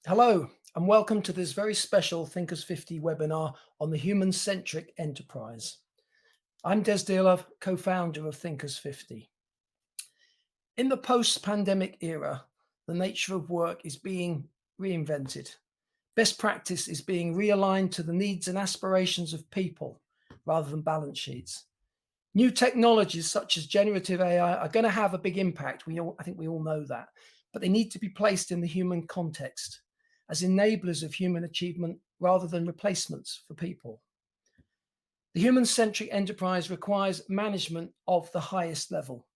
Hello, and welcome to this very special Thinkers50 webinar on the human-centric enterprise. I'm Des Dearlove, co-founder of Thinkers50. In the post-pandemic era, the nature of work is being reinvented. Best practice is being realigned to the needs and aspirations of people rather than balance sheets. New technologies such as generative AI are going to have a big impact. I think we all know that, but they need to be placed in the human context as enablers of human achievement rather than replacements for people. The human-centric enterprise requires management of the highest level.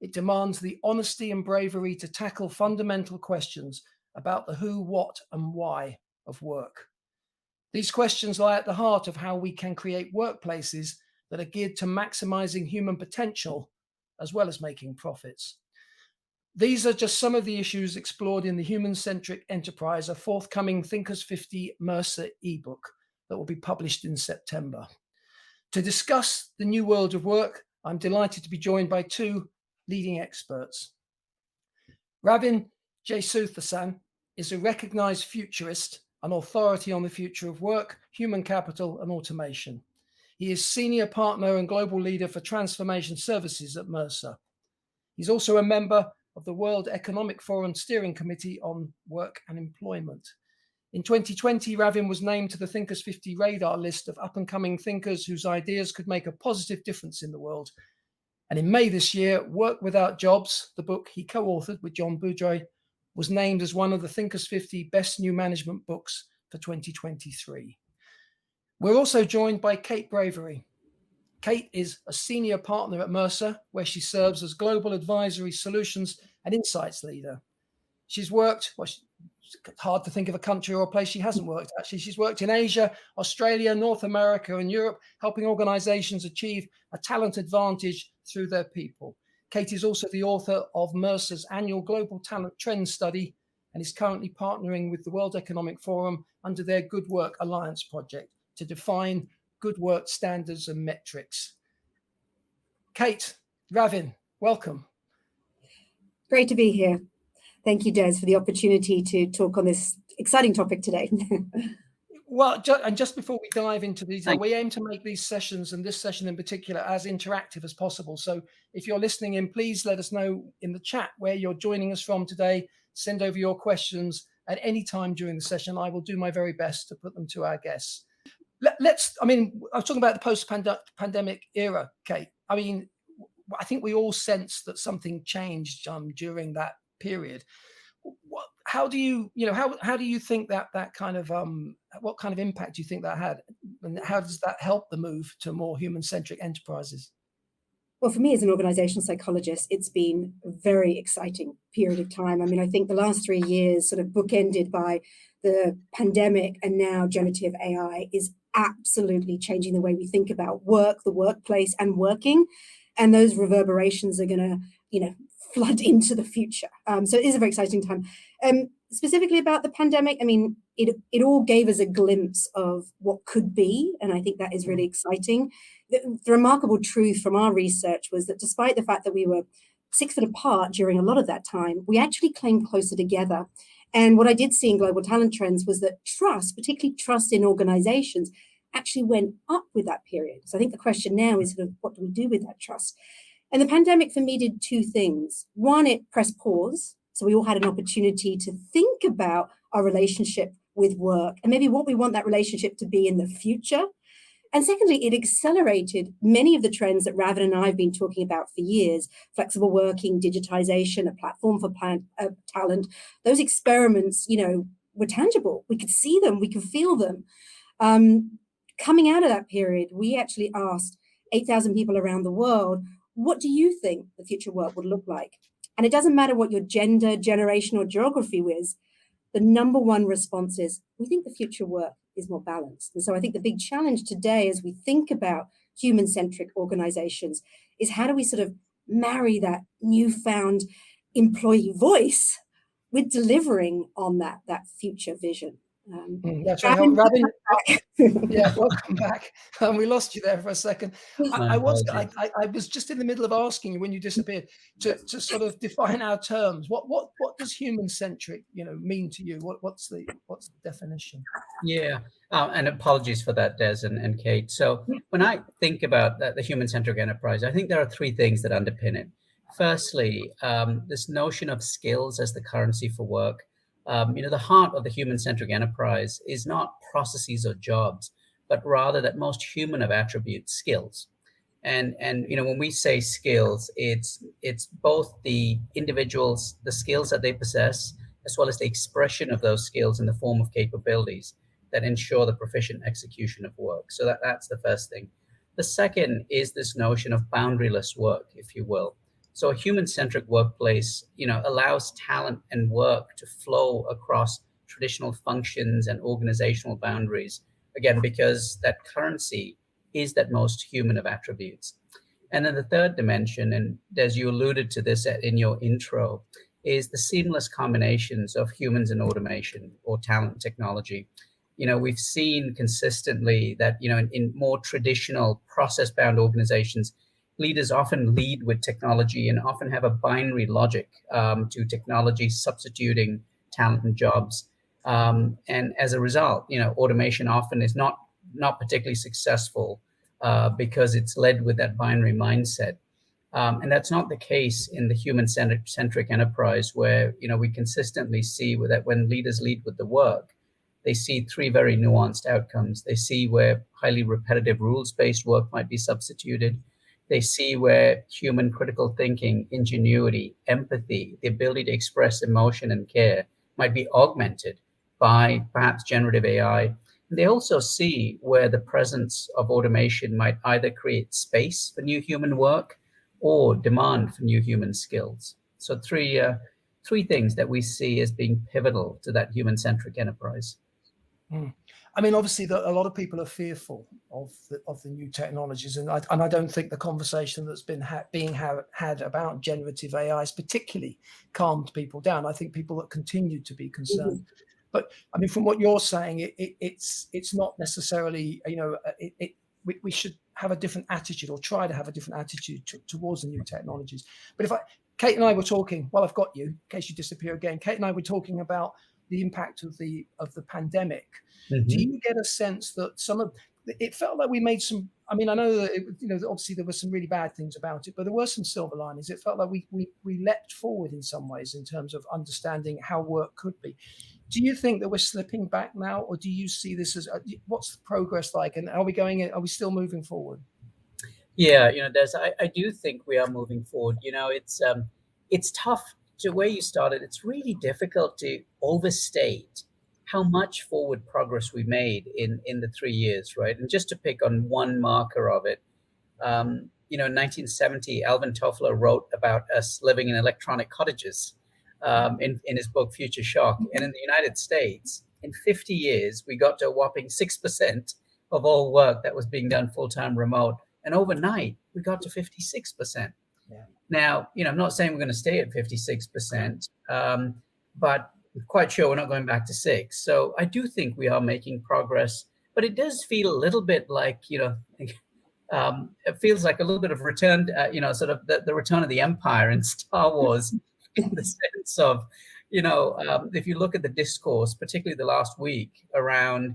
It demands the honesty and bravery to tackle fundamental questions about the who, what, and why of work. These questions lie at the heart of how we can create workplaces that are geared to maximizing human potential as well as making profits. These are just some of the issues explored in the Human-Centric Enterprise, a forthcoming Thinkers50 Mercer ebook that will be published in September. To discuss the new world of work, I'm delighted to be joined by two leading experts. Ravin Jesuthasan is a recognized futurist, an authority on the future of work, human capital, and automation. He is senior partner and global leader for transformation services at Mercer. He's also a member of the World Economic Forum Steering Committee on Work and Employment. In 2020, Ravin was named to the Thinkers50 radar list of up-and-coming thinkers whose ideas could make a positive difference in the world. And in May this year, Work Without Jobs, the book he co-authored with John Boudreau, was named as one of the Thinkers50 Best New Management Books for 2023. We're also joined by Kate Bravery. Kate is a senior partner at Mercer, where she serves as Global Advisory Solutions and Insights Leader. She's worked, it's hard to think of a country or a place she hasn't worked, actually. She's worked in Asia, Australia, North America, and Europe, helping organizations achieve a talent advantage through their people. Kate is also the author of Mercer's annual Global Talent Trends Study and is currently partnering with the World Economic Forum under their Good Work Alliance project to define good work standards and metrics. Kate, Ravin, welcome. Great to be here. Thank you, Des, for the opportunity to talk on this exciting topic today. Well, and just before we dive into detail, we aim to make these sessions, and this session in particular, as interactive as possible. So if you're listening in, please let us know in the chat where you're joining us from today. Send over your questions at any time during the session. I will do my very best to put them to our guests. I was talking about the post-pandemic era, Kate. I think we all sense that something changed during that period. How do you think that kind of what kind of impact do you think that had, and how does that help the move to more human-centric enterprises? Well, for me as an organizational psychologist, it's been a very exciting period of time. I think the last 3 years, sort of bookended by the pandemic and now generative AI, is absolutely changing the way we think about work, the workplace, and working. And those reverberations are going to, flood into the future. So it is a very exciting time. Specifically about the pandemic, it all gave us a glimpse of what could be, and I think that is really exciting. The remarkable truth from our research was that despite the fact that we were 6 foot apart during a lot of that time, we actually came closer together. And what I did see in global talent trends was that trust, particularly trust in organizations, actually went up with that period. So I think the question now is sort of, what do we do with that trust? And the pandemic for me did 2 things. One, it pressed pause. So we all had an opportunity to think about our relationship with work and maybe what we want that relationship to be in the future. And secondly, it accelerated many of the trends that Ravin and I have been talking about for years: flexible working, digitization, a platform for talent. Those experiments, were tangible. We could see them, we could feel them. Coming out of that period, we actually asked 8,000 people around the world, what do you think the future work would look like? And it doesn't matter what your gender, generation, or geography is, the number one response is, we think the future work is more balanced. And so I think the big challenge today as we think about human-centric organizations is, how do we sort of marry that newfound employee voice with delivering on that future vision? That's right. Ravin, Ravin, welcome yeah, back. welcome back. We lost you there for a second. My apologies. I was just in the middle of asking you when you disappeared to sort of define our terms. What does human-centric, mean to you? What's the definition? Yeah, and apologies for that, Des and Kate. So when I think about the human-centric enterprise, I think there are three things that underpin it. Firstly, this notion of skills as the currency for work. The heart of the human-centric enterprise is not processes or jobs, but rather that most human of attributes, skills. And when we say skills, it's both the individuals, the skills that they possess, as well as the expression of those skills in the form of capabilities that ensure the proficient execution of work. So that's the first thing. The second is this notion of boundaryless work, if you will. So a human-centric workplace, allows talent and work to flow across traditional functions and organizational boundaries. Again, because that currency is that most human of attributes. And then the third dimension, and as you alluded to this in your intro, is the seamless combinations of humans and automation or talent and technology. We've seen consistently that, in more traditional process-bound organizations, leaders often lead with technology and often have a binary logic to technology substituting talent and jobs. And as a result, automation often is not particularly successful because it's led with that binary mindset. And that's not the case in the human-centric enterprise, where we consistently see that when leaders lead with the work, they see three very nuanced outcomes. They see where highly repetitive rules-based work might be substituted. They see where human critical thinking, ingenuity, empathy, the ability to express emotion and care might be augmented by perhaps generative AI. They also see where the presence of automation might either create space for new human work or demand for new human skills. So three things that we see as being pivotal to that human-centric enterprise. I mean, obviously, a lot of people are fearful of the new technologies, and I don't think the conversation that's been being had about generative AI has particularly calmed people down. I think people that continue to be concerned. But I mean, from what you're saying, it's not necessarily, we should have a different attitude, or try to have a different attitude towards the new technologies. But Kate and I were talking, well, I've got you in case you disappear again. Kate and I were talking about the impact of the pandemic. Mm-hmm. Do you get a sense that it felt like we made some, I mean, I know that obviously there were some really bad things about it, but there were some silver linings. It felt like we leapt forward in some ways in terms of understanding how work could be. Do you think that we're slipping back now, or do you see this as what's the progress like, and are we still moving forward? Yeah, Des, I do think we are moving forward. It's tough to where you started. It's really difficult to overstate how much forward progress we made in the 3 years, right? And just to pick on one marker of it, in 1970, Alvin Toffler wrote about us living in electronic cottages in his book Future Shock. And in the United States, in 50 years, we got to a whopping 6% of all work that was being done full-time remote. And overnight, we got to 56%. Yeah. Now, I'm not saying we're going to stay at 56%, but I'm quite sure we're not going back to 6. So I do think we are making progress, but it does feel a little bit like, it feels like a little bit of return, sort of the return of the Empire in Star Wars, in the sense of, if you look at the discourse, particularly the last week around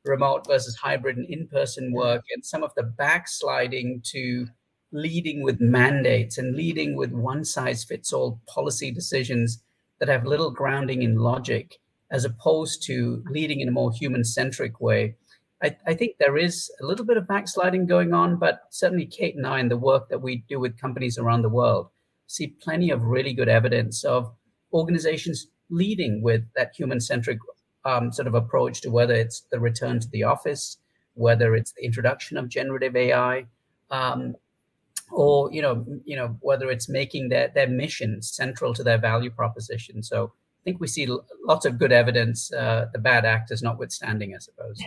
remote versus hybrid and in-person work, and some of the backsliding to leading with mandates and leading with one-size-fits-all policy decisions that have little grounding in logic, as opposed to leading in a more human-centric way. I think there is a little bit of backsliding going on, but certainly Kate and I, in the work that we do with companies around the world, see plenty of really good evidence of organizations leading with that human-centric sort of approach to whether it's the return to the office, whether it's the introduction of generative AI, or whether it's making their mission central to their value proposition. So I think we see lots of good evidence, the bad actors notwithstanding, I suppose.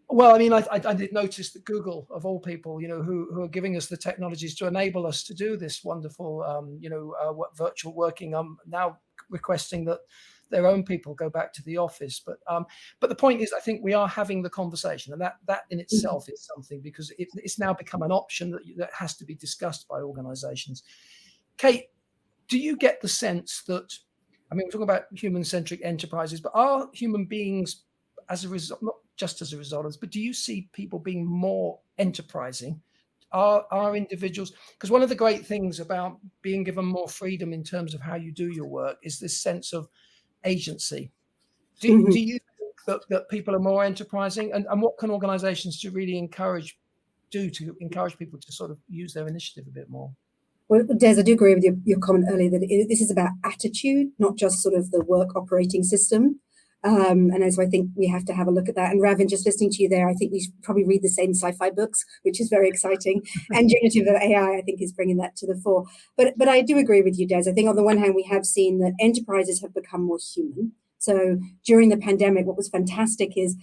Well, I mean, I did notice that Google, of all people, who are giving us the technologies to enable us to do this wonderful, virtual working, now requesting that their own people go back to the office. But the point is, I think we are having the conversation, and that in itself is something, because it's now become an option that has to be discussed by organizations. Kate, do you get the sense that, I mean, we're talking about human-centric enterprises, but are human beings, as a result, not just as a result of this, but do you see people being more enterprising? Are individuals, because one of the great things about being given more freedom in terms of how you do your work is this sense of agency. Do you think that people are more enterprising, and what can organizations do to encourage people to sort of use their initiative a bit more? Well, Des, I do agree with your comment earlier that this is about attitude, not just sort of the work operating system. And so I think we have to have a look at that. And Ravin, just listening to you there, I think we should probably read the same sci-fi books, which is very exciting. And generative AI, I think, is bringing that to the fore. But I do agree with you, Des. I think on the one hand, we have seen that enterprises have become more human. So during the pandemic, what was fantastic is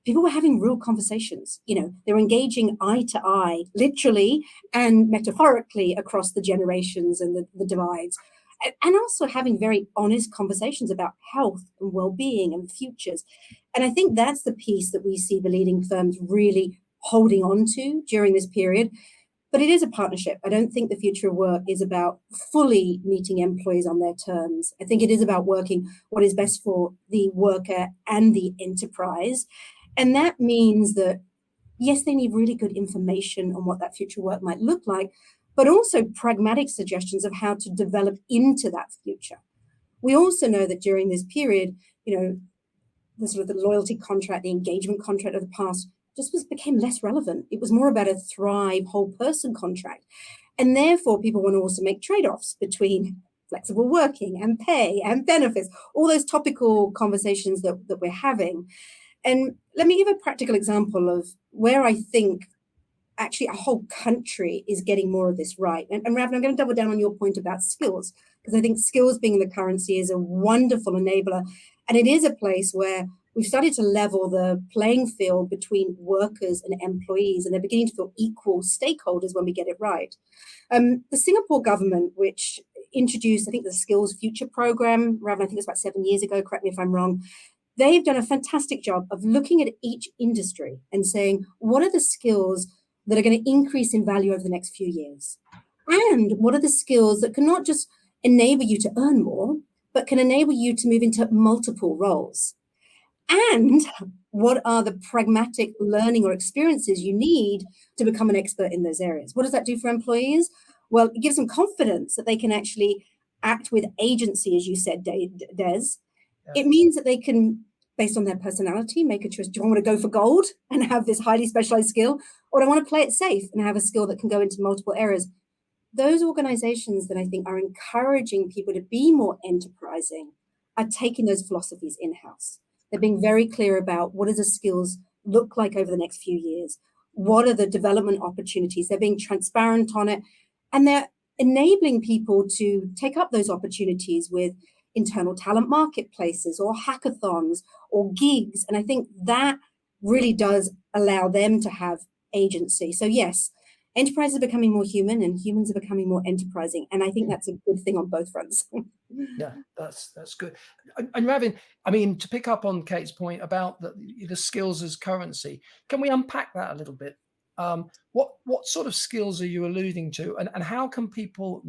people were having real conversations. They were engaging eye to eye, literally and metaphorically, across the generations and the divides. And also having very honest conversations about health and well-being and futures. And I think that's the piece that we see the leading firms really holding on to during this period. But it is a partnership. I don't think the future of work is about fully meeting employees on their terms. I think it is about working what is best for the worker and the enterprise. And that means that, yes, they need really good information on what that future work might look like, but also pragmatic suggestions of how to develop into that future. We also know that during this period, the sort of the loyalty contract, the engagement contract of the past just became less relevant. It was more about a thrive whole person contract. And therefore, people want to also make trade-offs between flexible working and pay and benefits, all those topical conversations that we're having. And let me give a practical example of where I think actually a whole country is getting more of this right. And Ravin, I'm going to double down on your point about skills, because I think skills being the currency is a wonderful enabler. And it is a place where we've started to level the playing field between workers and employees, and they're beginning to feel equal stakeholders when we get it right. The Singapore government, which introduced, I think, the Skills Future program, Ravin, I think it's about 7 years ago, correct me if I'm wrong, they've done a fantastic job of looking at each industry and saying, what are the skills that are going to increase in value over the next few years? And what are the skills that can not just enable you to earn more, but can enable you to move into multiple roles? And what are the pragmatic learning or experiences you need to become an expert in those areas? What does that do for employees? Well, it gives them confidence that they can actually act with agency, as you said, Des. Yeah. It means that they can, based on their personality, make a choice. Do I want to go for gold and have this highly specialized skill, or do I want to play it safe and have a skill that can go into multiple areas? Those organizations that I think are encouraging people to be more enterprising are taking those philosophies in-house. They're being very clear about what does the skills look like over the next few years? What are the development opportunities? They're being transparent on it, and they're enabling people to take up those opportunities with internal talent marketplaces or hackathons or gigs. And I think that really does allow them to have agency. So yes, enterprises are becoming more human and humans are becoming more enterprising. And I think that's a good thing on both fronts. Yeah, that's good. And Ravin, I mean, to pick up on Kate's point about the skills as currency, can we unpack that a little bit? What sort of skills are you alluding to, and how can people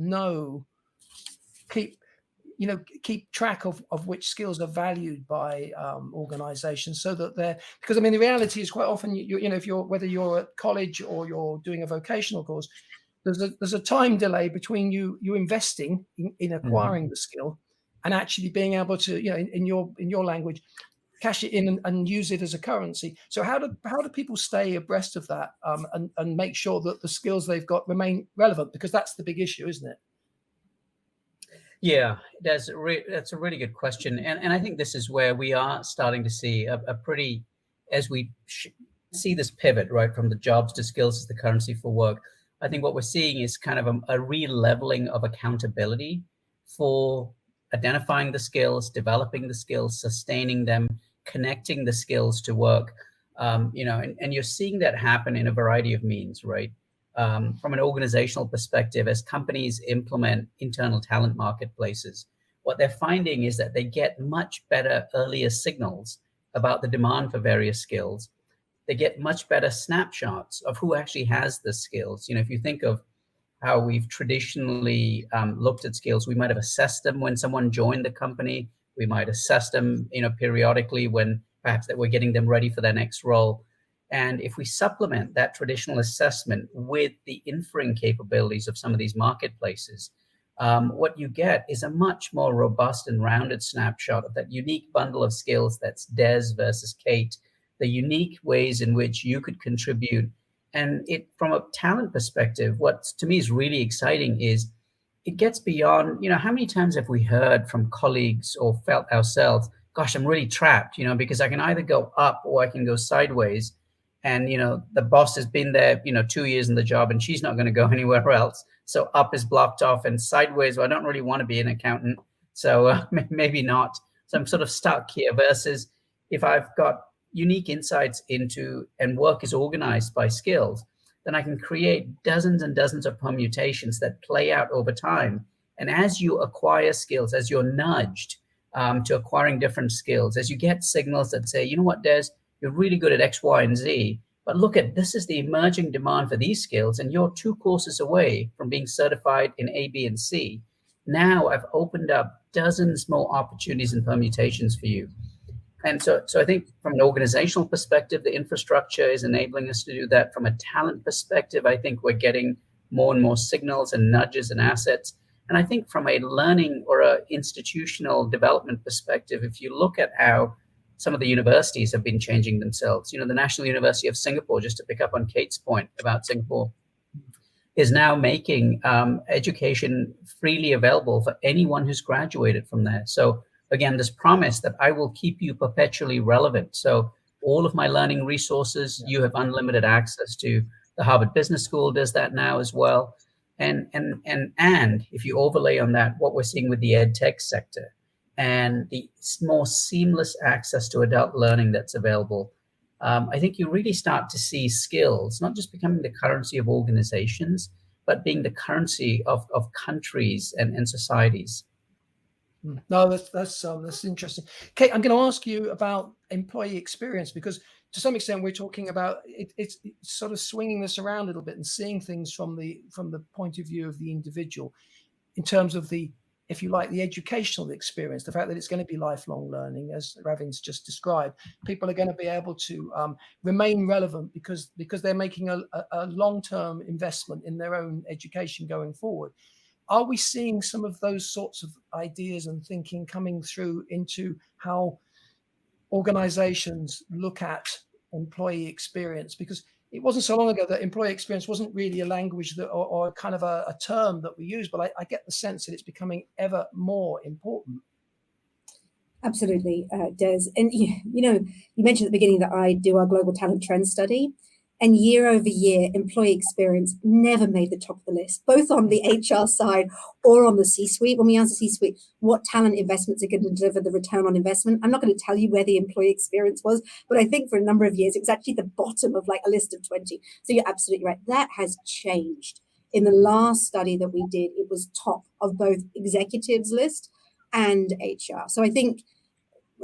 keep track of which skills are valued by organizations, so that because I mean, the reality is quite often, if whether you're at college or you're doing a vocational course, there's a time delay between you investing in acquiring the skill and actually being able to, in your language, cash it in and use it as a currency. So how do people stay abreast of that and make sure that the skills they've got remain relevant? Because that's the big issue, isn't it? Yeah, that's a really good question. And I think this is where we are starting to see a pretty, as we see this pivot, right, from the jobs to skills as the currency for work, I think what we're seeing is kind of a re-leveling of accountability for identifying the skills, developing the skills, sustaining them, connecting the skills to work, and you're seeing that happen in a variety of means, right? From an organizational perspective, as companies implement internal talent marketplaces, what they're finding is that they get much better earlier signals about the demand for various skills. They get much better snapshots of who actually has the skills. If you think of how we've traditionally looked at skills, we might have assessed them when someone joined the company. We might assess them, periodically when perhaps that we're getting them ready for their next role. And if we supplement that traditional assessment with the inferring capabilities of some of these marketplaces, what you get is a much more robust and rounded snapshot of that unique bundle of skills that's Des versus Kate, the unique ways in which you could contribute. And it, from a talent perspective, what to me is really exciting is it gets beyond, how many times have we heard from colleagues or felt ourselves, gosh, I'm really trapped, because I can either go up or I can go sideways. And, the boss has been there, 2 years in the job and she's not going to go anywhere else. So up is blocked off, and sideways, well, I don't really want to be an accountant. So maybe not. So I'm sort of stuck here, versus if I've got unique insights into, and work is organized by skills, then I can create dozens and dozens of permutations that play out over time. And as you acquire skills, as you're nudged to acquiring different skills, as you get signals that say, you know what, Des, you're really good at X, Y, and Z, but look at, this is the emerging demand for these skills, and you're 2 courses away from being certified in A, B, and C. Now I've opened up dozens more opportunities and permutations for you. And so I think from an organizational perspective, the infrastructure is enabling us to do that. From a talent perspective, I think we're getting more and more signals and nudges and assets. And I think from a learning or a institutional development perspective, if you look at how some of the universities have been changing themselves, the National University of Singapore, just to pick up on Kate's point about Singapore, is now making education freely available for anyone who's graduated from there. So again, this promise that I will keep you perpetually relevant. So all of my learning resources, you have unlimited access to. The Harvard Business School does that now as well. And if you overlay on that what we're seeing with the ed tech sector and the more seamless access to adult learning that's available, I think you really start to see skills not just becoming the currency of organizations, but being the currency of countries and societies. No, that's interesting. Kate, I'm going to ask you about employee experience, because to some extent we're talking about it's sort of swinging this around a little bit and seeing things from the point of view of the individual, in terms of the, if you like, the educational experience, the fact that it's going to be lifelong learning, as Ravin's just described. People are going to be able to remain relevant because they're making a long-term investment in their own education going forward. Are we seeing some of those sorts of ideas and thinking coming through into how organizations look at employee experience? Because it wasn't so long ago that employee experience wasn't really a language that, or kind of a term that we use, but I get the sense that it's becoming ever more important. Absolutely, Des. And, you mentioned at the beginning that I do our global talent trend study. And year over year, employee experience never made the top of the list, both on the HR side or on the C-suite. When we ask the C-suite, what talent investments are going to deliver the return on investment? I'm not going to tell you where the employee experience was, but I think for a number of years, it was actually the bottom of like a list of 20. So you're absolutely right. That has changed. In the last study that we did, it was top of both executives list and HR. So I think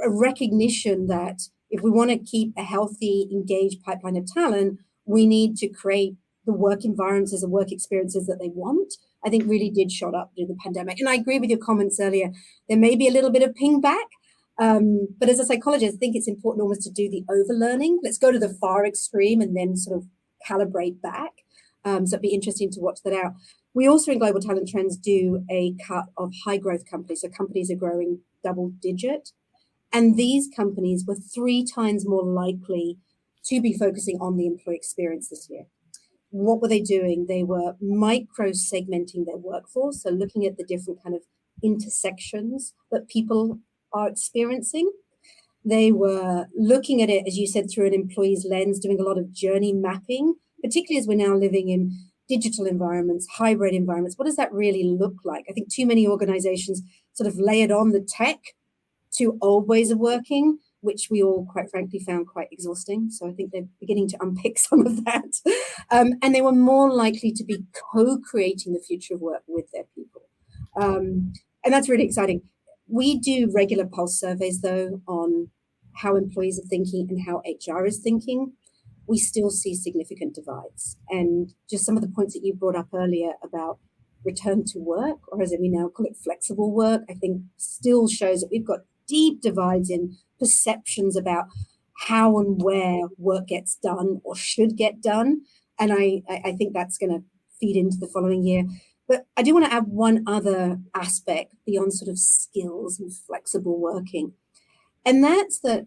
a recognition that if we want to keep a healthy, engaged pipeline of talent, we need to create the work environments and work experiences that they want, I think really did shot up during the pandemic. And I agree with your comments earlier. There may be a little bit of ping back, but as a psychologist, I think it's important almost to do the overlearning. Let's go to the far extreme and then sort of calibrate back. So it'd be interesting to watch that out. We also in Global Talent Trends do a cut of high growth companies. So companies are growing double digit. And these companies were 3 times more likely to be focusing on the employee experience this year. What were they doing? They were micro-segmenting their workforce, so looking at the different kind of intersections that people are experiencing. They were looking at it, as you said, through an employee's lens, doing a lot of journey mapping, particularly as we're now living in digital environments, hybrid environments. What does that really look like? I think too many organizations sort of layered on the tech to old ways of working, which we all, quite frankly, found quite exhausting. So I think they're beginning to unpick some of that. And they were more likely to be co-creating the future of work with their people. And that's really exciting. We do regular pulse surveys, though, on how employees are thinking and how HR is thinking. We still see significant divides. And just some of the points that you brought up earlier about return to work, or as we now call it, flexible work, I think still shows that we've got deep divides in perceptions about how and where work gets done or should get done. And I think that's going to feed into the following year. But I do want to add one other aspect beyond sort of skills and flexible working. And that's that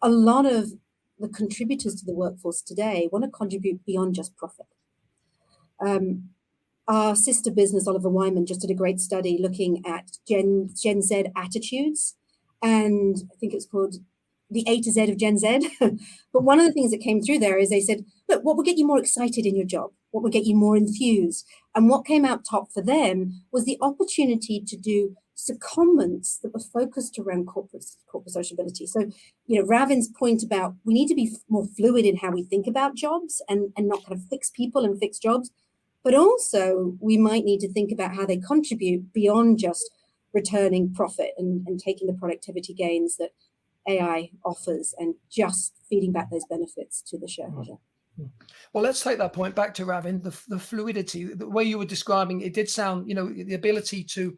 a lot of the contributors to the workforce today want to contribute beyond just profit. Our sister business, Oliver Wyman, just did a great study looking at Gen Z attitudes. And I think it's called the A to Z of Gen Z. But one of the things that came through there is they said, look, what will get you more excited in your job? What will get you more enthused? And what came out top for them was the opportunity to do secondments that were focused around corporate sociability. So, Ravin's point about we need to be more fluid in how we think about jobs and not kind of fix people and fix jobs. But also we might need to think about how they contribute beyond just returning profit and taking the productivity gains that AI offers and just feeding back those benefits to the shareholder. Well, let's take that point back to Ravin, the fluidity, the way you were describing it did sound, the ability to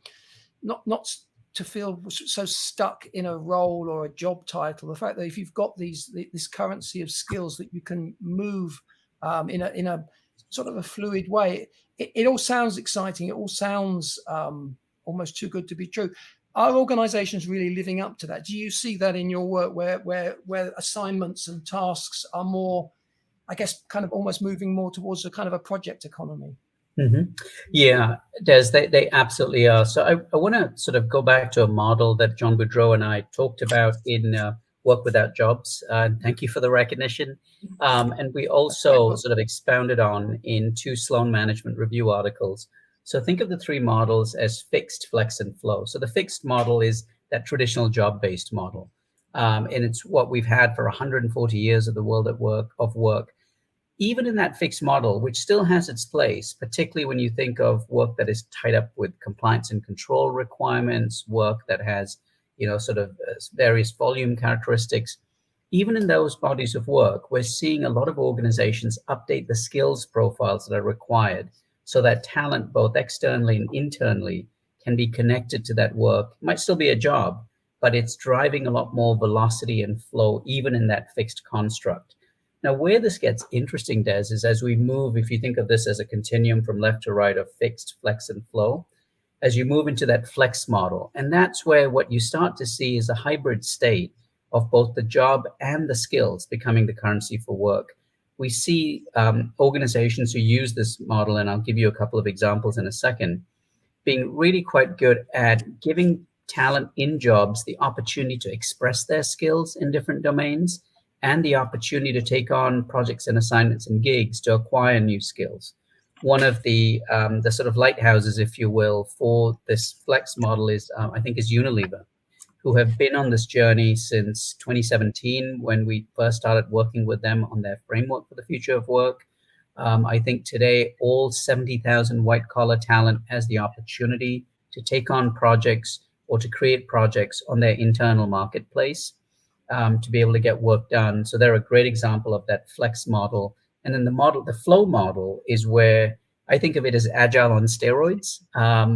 not to feel so stuck in a role or a job title. The fact that if you've got this currency of skills that you can move in a sort of a fluid way, it all sounds exciting. It all sounds almost too good to be true. Are organizations really living up to that? Do you see that in your work where assignments and tasks are more, I guess, kind of almost moving more towards a kind of a project economy? Mm-hmm. Yeah, Des, they absolutely are. So I want to sort of go back to a model that John Boudreau and I talked about in Work Without Jobs. Thank you for the recognition. And we also sort of expounded on in 2 Sloan Management Review articles. So think of the 3 models as fixed, flex, and flow. So the fixed model is that traditional job-based model. And it's what we've had for 140 years of the world of work. Even in that fixed model, which still has its place, particularly when you think of work that is tied up with compliance and control requirements, work that has, sort of various volume characteristics, even in those bodies of work, we're seeing a lot of organizations update the skills profiles that are required so that talent, both externally and internally, can be connected to that work. It might still be a job, but it's driving a lot more velocity and flow, even in that fixed construct. Now, where this gets interesting, Des, is as we move, if you think of this as a continuum from left to right of fixed, flex, and flow, as you move into that flex model, and that's where what you start to see is a hybrid state of both the job and the skills becoming the currency for work. We see organizations who use this model, and I'll give you a couple of examples in a second, being really quite good at giving talent in jobs the opportunity to express their skills in different domains, and the opportunity to take on projects and assignments and gigs to acquire new skills. One of the sort of lighthouses, if you will, for this flex model is, I think, is Unilever, who have been on this journey since 2017 when we first started working with them on their framework for the future of work. I think today all 70,000 white-collar talent has the opportunity to take on projects or to create projects on their internal marketplace. To be able to get work done. So they're a great example of that flex model. And then the flow model is where I think of it as agile on steroids,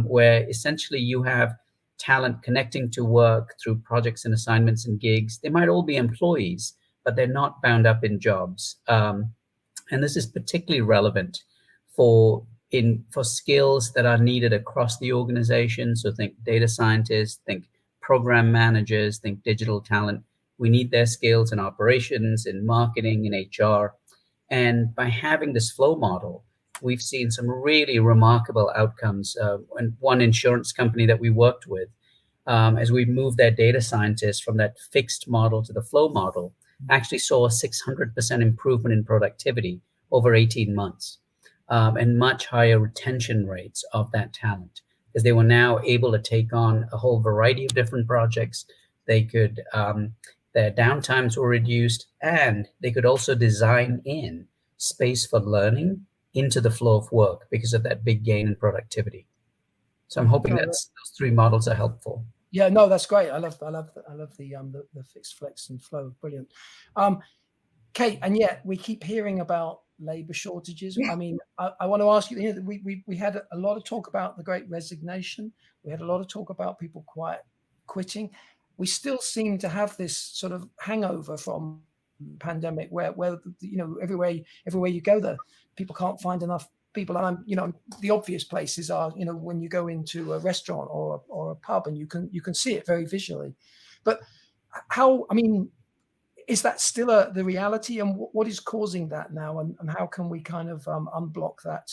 where essentially you have talent connecting to work through projects and assignments and gigs. They might all be employees, but they're not bound up in jobs. And this is particularly relevant for skills that are needed across the organization. So think data scientists, think program managers, think digital talent. We need their skills in operations, in marketing, in HR. And by having this flow model, we've seen some really remarkable outcomes. And one insurance company that we worked with, as we moved their data scientists from that fixed model to the flow model, actually saw a 600% improvement in productivity over 18 months, and much higher retention rates of that talent, because they were now able to take on a whole variety of different projects. They could their downtimes were reduced, and they could also design in space for learning into the flow of work because of that big gain in productivity. So I'm hoping that those 3 models are helpful. Yeah, no, that's great. I love the fixed flex and flow. Brilliant. Kate, and yet we keep hearing about labor shortages. I mean, I want to ask you, we had a lot of talk about the Great Resignation. We had a lot of talk about people quitting. We still seem to have this sort of hangover from pandemic where everywhere you go, people can't find enough people. And the obvious places are, when you go into a restaurant or a pub, and you can see it very visually. But is that still the reality, and what is causing that now, and how can we kind of unblock that?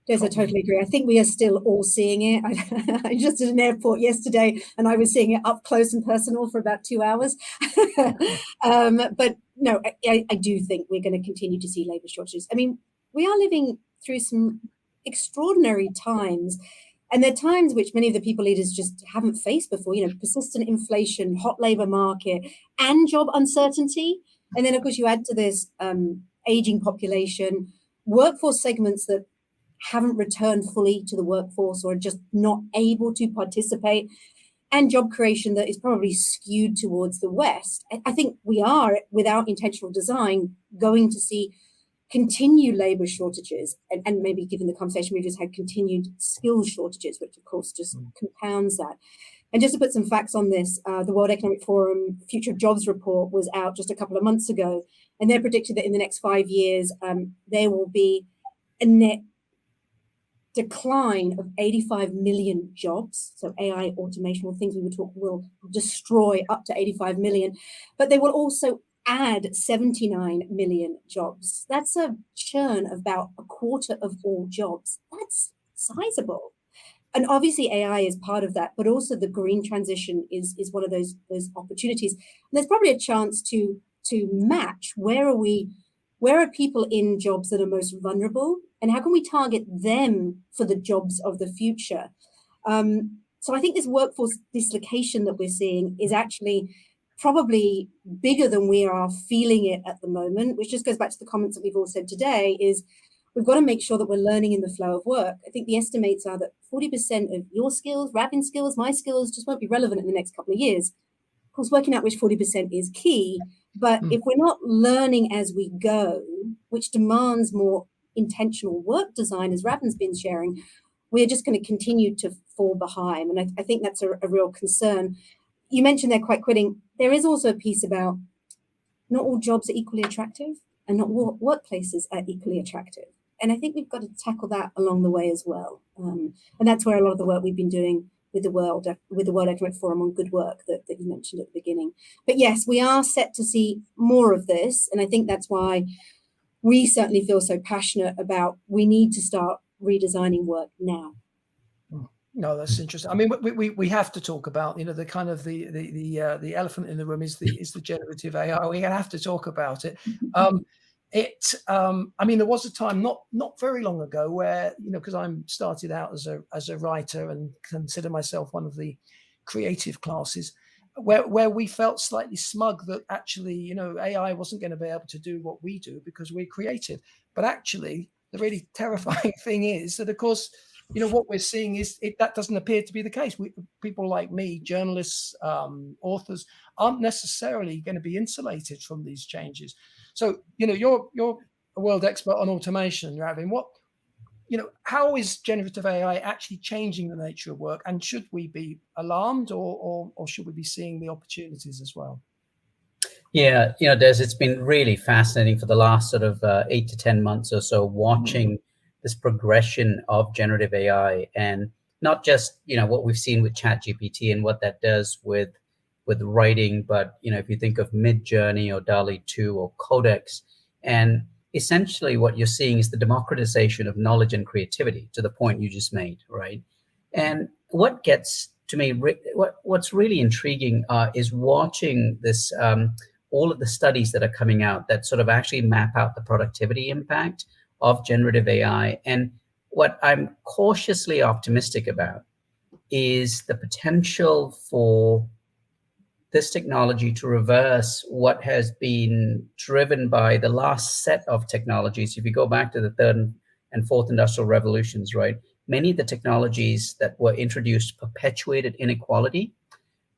Yes, I totally agree. I think we are still all seeing it. I just at an airport yesterday, and I was seeing it up close and personal for about 2 hours. But no, I do think we're going to continue to see labour shortages. I mean, we are living through some extraordinary times. And they're times which many of the people leaders just haven't faced before, persistent inflation, hot labour market, and job uncertainty. And then, of course, you add to this aging population, workforce segments that haven't returned fully to the workforce or are just not able to participate, and job creation that is probably skewed towards the West. I think we are, without intentional design, going to see continued labour shortages, and maybe given the conversation we just had, continued skills shortages, which of course just compounds that. And just to put some facts on this, the World Economic Forum Future of Jobs report was out just a couple of months ago, and they predicted that in the next 5 years, there will be a net decline of 85 million jobs. So AI, automation, or things we would talk will destroy up to 85 million, but they will also add 79 million jobs. That's a churn of about a quarter of all jobs. That's sizable. And obviously AI is part of that, but also the green transition is one of those opportunities. And there's probably a chance to match where are people in jobs that are most vulnerable, and how can we target them for the jobs of the future? So I think this workforce dislocation that we're seeing is actually probably bigger than we are feeling it at the moment, which just goes back to the comments that we've all said today, is we've got to make sure that we're learning in the flow of work. I think the estimates are that 40% of your skills, Ravin's skills, my skills, just won't be relevant in the next couple of years. Of course, working out which 40% is key, but if we're not learning as we go, which demands more intentional work design, as Ravin's been sharing, we're just going to continue to fall behind. And I think that's a real concern. You mentioned they're quite quitting. There is also a piece about not all jobs are equally attractive, and not all workplaces are equally attractive. And I think we've got to tackle that along the way as well. And that's where a lot of the work we've been doing with the World Economic Forum on good work that you mentioned at the beginning. But yes, we are set to see more of this. And I think that's why we certainly feel so passionate about we need to start redesigning work now. No, that's interesting. I mean, we have to talk about, the kind of the elephant in the room is the generative AI. We have to talk about it. I mean, there was a time not very long ago where, because I'm started out as a writer and consider myself one of the creative classes, where we felt slightly smug that actually, AI wasn't going to be able to do what we do because we're creative. But actually, the really terrifying thing is that, of course, what we're seeing is that doesn't appear to be the case. People like me, journalists, authors, aren't necessarily going to be insulated from these changes. So, you're a world expert on automation, Ravin. How is generative AI actually changing the nature of work? And should we be alarmed or should we be seeing the opportunities as well? Yeah, Des, it's been really fascinating for the last sort of 8 to 10 months or so, watching this progression of generative AI, and not just, what we've seen with ChatGPT and what that does with writing, but, if you think of Midjourney or DALL-E 2 or Codex, and essentially what you're seeing is the democratization of knowledge and creativity, to the point you just made, right? And what gets to me, what's really intriguing is watching this, all of the studies that are coming out that sort of actually map out the productivity impact of generative AI. And what I'm cautiously optimistic about is the potential for this technology to reverse what has been driven by the last set of technologies. If you go back to the third and fourth industrial revolutions, right? many of the technologies that were introduced perpetuated inequality,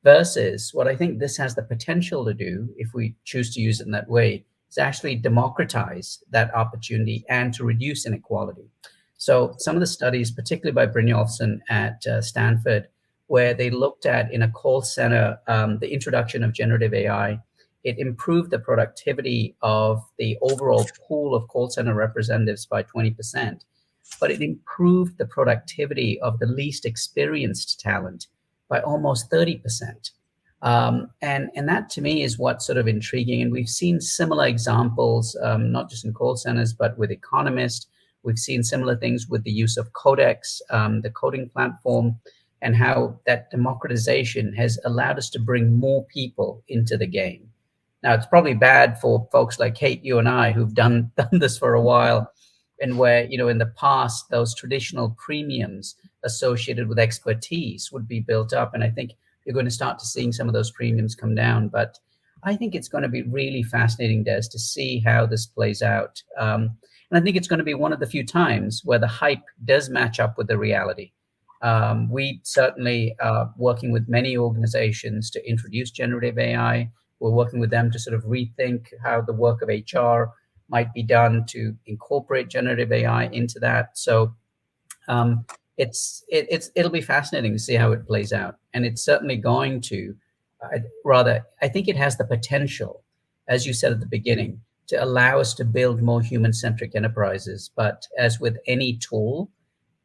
versus what I think this has the potential to do, if we choose to use it in that way, is actually democratize that opportunity and to reduce inequality. So some of the studies, particularly by Brynjolfsson at Stanford, where they looked at in a call center, the introduction of generative AI, it improved the productivity of the overall pool of call center representatives by 20%, but it improved the productivity of the least experienced talent by almost 30%. And that to me is what's sort of intriguing. And we've seen similar examples, not just in call centers, but with economists. We've seen similar things with the use of Codex, the coding platform, and how that democratization has allowed us to bring more people into the game. Now, it's probably bad for folks like Kate, you and I, who've done this for a while, and where, in the past, those traditional premiums associated with expertise would be built up. And I think you're going to start to seeing some of those premiums come down. But I think it's going to be really fascinating, Des, to see how this plays out. And I think it's going to be one of the few times where the hype does match up with the reality. We certainly are working with many organizations to introduce generative AI. We're working with them to sort of rethink how the work of HR might be done to incorporate generative AI into that. So it'll be fascinating to see how it plays out. And it's certainly going to, I think it has the potential, as you said at the beginning, to allow us to build more human-centric enterprises. But as with any tool,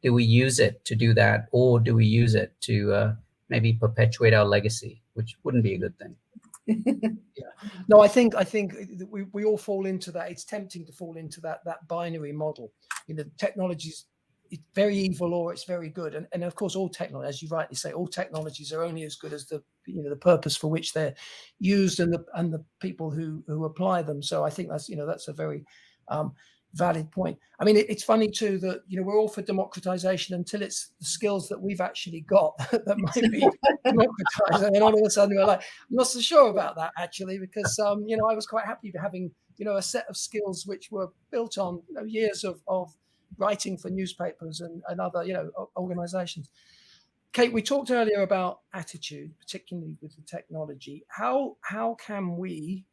do we use it to do that, or do we use it to maybe perpetuate our legacy, which wouldn't be a good thing? Yeah. No, I think we all fall into that. It's tempting to fall into that binary model. Technology's it's very evil or it's very good, and of course all technology, as you rightly say, all technologies are only as good as the the purpose for which they're used and the people who apply them. So I think that's a very valid point. I mean, it's funny too that we're all for democratization until it's the skills that we've actually got that might be democratized, and then all of a sudden we're like, I'm not so sure about that actually, because I was quite happy having a set of skills which were built on years of writing for newspapers and other organizations. Kate, we talked earlier about attitude, particularly with the technology. How can we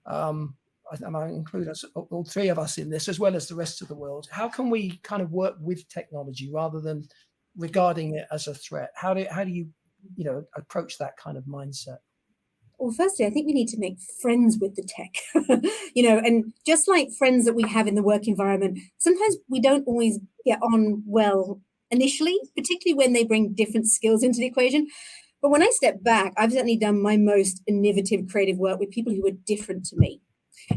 and I include us, all three of us in this, as well as the rest of the world, how can we kind of work with technology rather than regarding it as a threat? How do you approach that kind of mindset? Well, firstly, I think we need to make friends with the tech, and just like friends that we have in the work environment, sometimes we don't always get on well initially, particularly when they bring different skills into the equation. But when I step back, I've certainly done my most innovative, creative work with people who are different to me.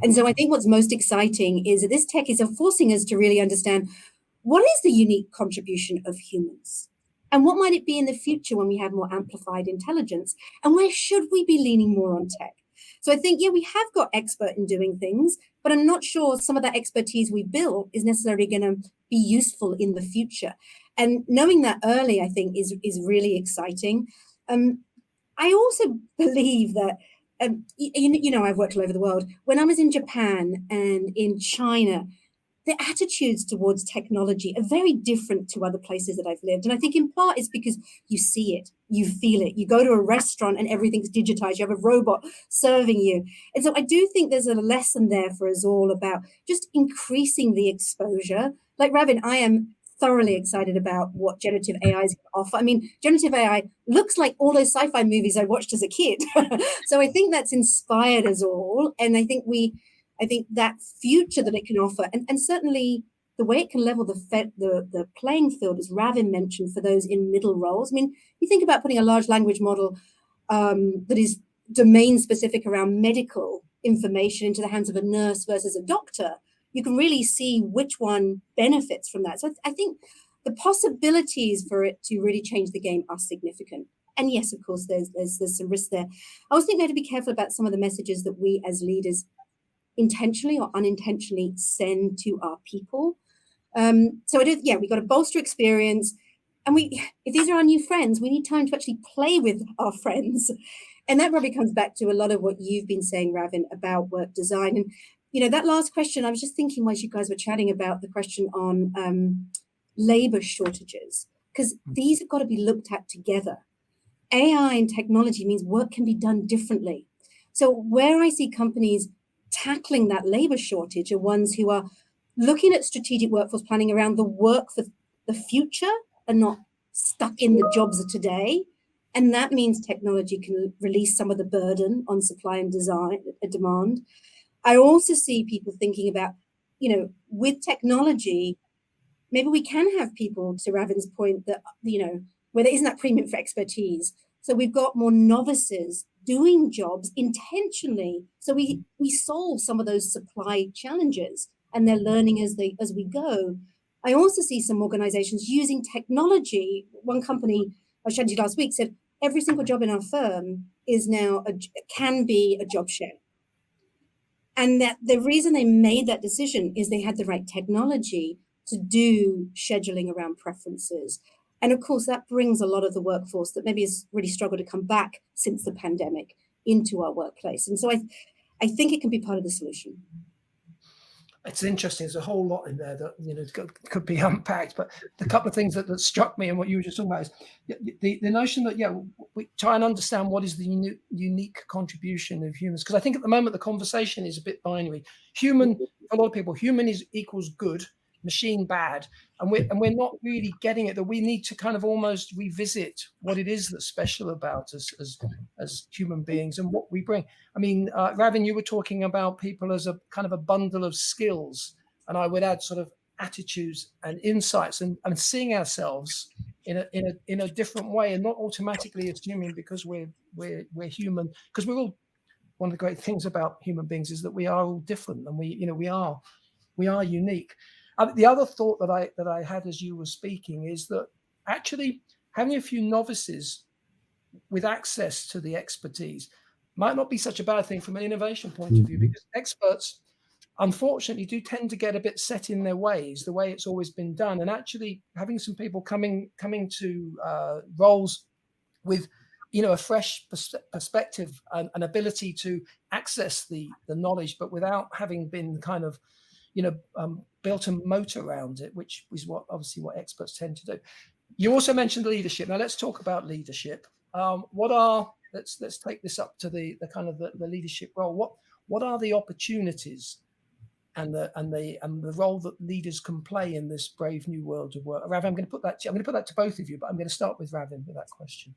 And so I think what's most exciting is that this tech is forcing us to really understand what is the unique contribution of humans, and what might it be in the future when we have more amplified intelligence, and where should we be leaning more on tech? So I think, we have got expert in doing things, but I'm not sure some of that expertise we built is necessarily going to be useful in the future. And knowing that early, I think, is really exciting. I also believe that, I've worked all over the world. When I was in Japan and in China, the attitudes towards technology are very different to other places that I've lived. And I think in part it's because you see it, you feel it. You go to a restaurant and everything's digitized. You have a robot serving you. And so I do think there's a lesson there for us all about just increasing the exposure. Like Ravin, I am thoroughly excited about what generative AI is going to offer. I mean, generative AI looks like all those sci-fi movies I watched as a kid. So I think that's inspired us all. And I think that future that it can offer, and certainly the way it can level the playing field, as Ravin mentioned, for those in middle roles. I mean, you think about putting a large language model that is domain specific around medical information into the hands of a nurse versus a doctor, you can really see which one benefits from that. So I think the possibilities for it to really change the game are significant. And yes, of course, there's some risk there. I also think we have to be careful about some of the messages that we as leaders intentionally or unintentionally send to our people. So we've got to bolster experience. And if these are our new friends, we need time to actually play with our friends. And that probably comes back to a lot of what you've been saying, Ravin, about work design. And, that last question, I was just thinking while you guys were chatting about the question on labor shortages, because these have got to be looked at together. AI and technology means work can be done differently. So where I see companies tackling that labor shortage are ones who are looking at strategic workforce planning around the work for the future and not stuck in the jobs of today. And that means technology can release some of the burden on supply and demand. I also see people thinking about, with technology, maybe we can have people, to Ravin's point, that, where there isn't that premium for expertise. So we've got more novices doing jobs intentionally. So we solve some of those supply challenges, and they're learning as we go. I also see some organizations using technology. One company I was chatting to last week said every single job in our firm is now can be a job share. And that the reason they made that decision is they had the right technology to do scheduling around preferences. And of course, that brings a lot of the workforce that maybe has really struggled to come back since the pandemic into our workplace. And so I think it can be part of the solution. It's interesting. There's a whole lot in there that could be unpacked. But the couple of things that struck me and what you were just talking about is the notion that we try and understand what is the unique contribution of humans. Because I think at the moment the conversation is a bit binary. Human, for a lot of people, human equals good, machine bad, and we're not really getting it. That we need to kind of almost revisit what it is that's special about us as human beings and what we bring. I mean, Ravin, you were talking about people as a kind of a bundle of skills, and I would add sort of attitudes and insights and seeing ourselves in a different way, and not automatically assuming because we're human, because we're all, one of the great things about human beings is that we are all different, and we are unique. The other thought that I had as you were speaking is that actually having a few novices with access to the expertise might not be such a bad thing from an innovation point of view, because experts, unfortunately, do tend to get a bit set in their ways, the way it's always been done. And actually having some people coming to roles with a fresh perspective and an ability to access the knowledge, but without having been kind of built a moat around it, which is what experts tend to do. You also mentioned leadership. Now let's talk about leadership. Let's take this up to the kind of the leadership role. What are the opportunities and the role that leaders can play in this brave new world of work? Ravin, I'm going to put that to both of you, but I'm going to start with Ravin with that question.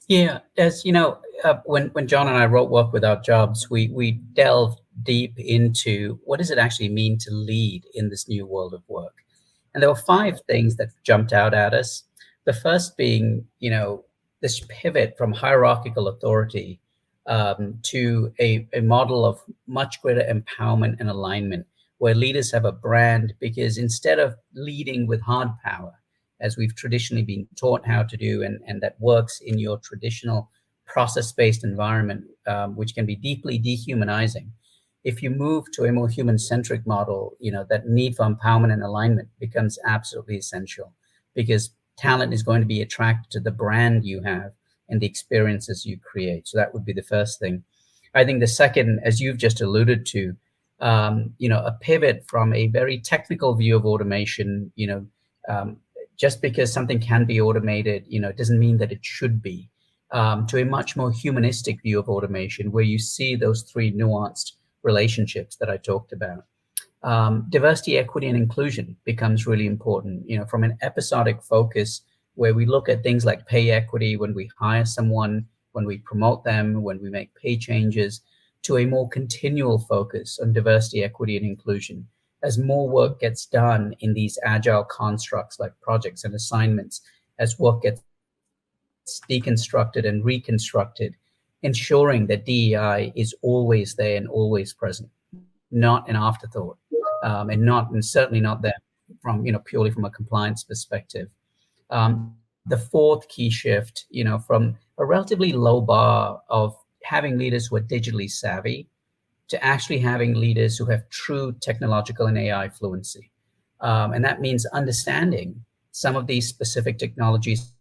Yeah, as you know, when John and I wrote Work Without Jobs, we delved deep into what does it actually mean to lead in this new world of work. And there were 5 things that jumped out at us. The first being, this pivot from hierarchical authority to a model of much greater empowerment and alignment, where leaders have a brand, because instead of leading with hard power, as we've traditionally been taught how to do, and that works in your traditional process-based environment, which can be deeply dehumanizing. If you move to a more human-centric model, that need for empowerment and alignment becomes absolutely essential, because talent is going to be attracted to the brand you have and the experiences you create. So that would be the first thing. I think the second, as you've just alluded to, a pivot from a very technical view of automation, just because something can be automated, it doesn't mean that it should be, to a much more humanistic view of automation, where you see those 3 nuanced relationships that I talked about. Diversity, equity, and inclusion becomes really important, from an episodic focus where we look at things like pay equity when we hire someone, when we promote them, when we make pay changes, to a more continual focus on diversity, equity, and inclusion. As more work gets done in these agile constructs like projects and assignments, as work gets deconstructed and reconstructed, ensuring that DEI is always there and always present, not an afterthought, and certainly not there from purely from a compliance perspective. The fourth key shift, from a relatively low bar of having leaders who are digitally savvy, to actually having leaders who have true technological and AI fluency. And that means understanding some of these specific technologies,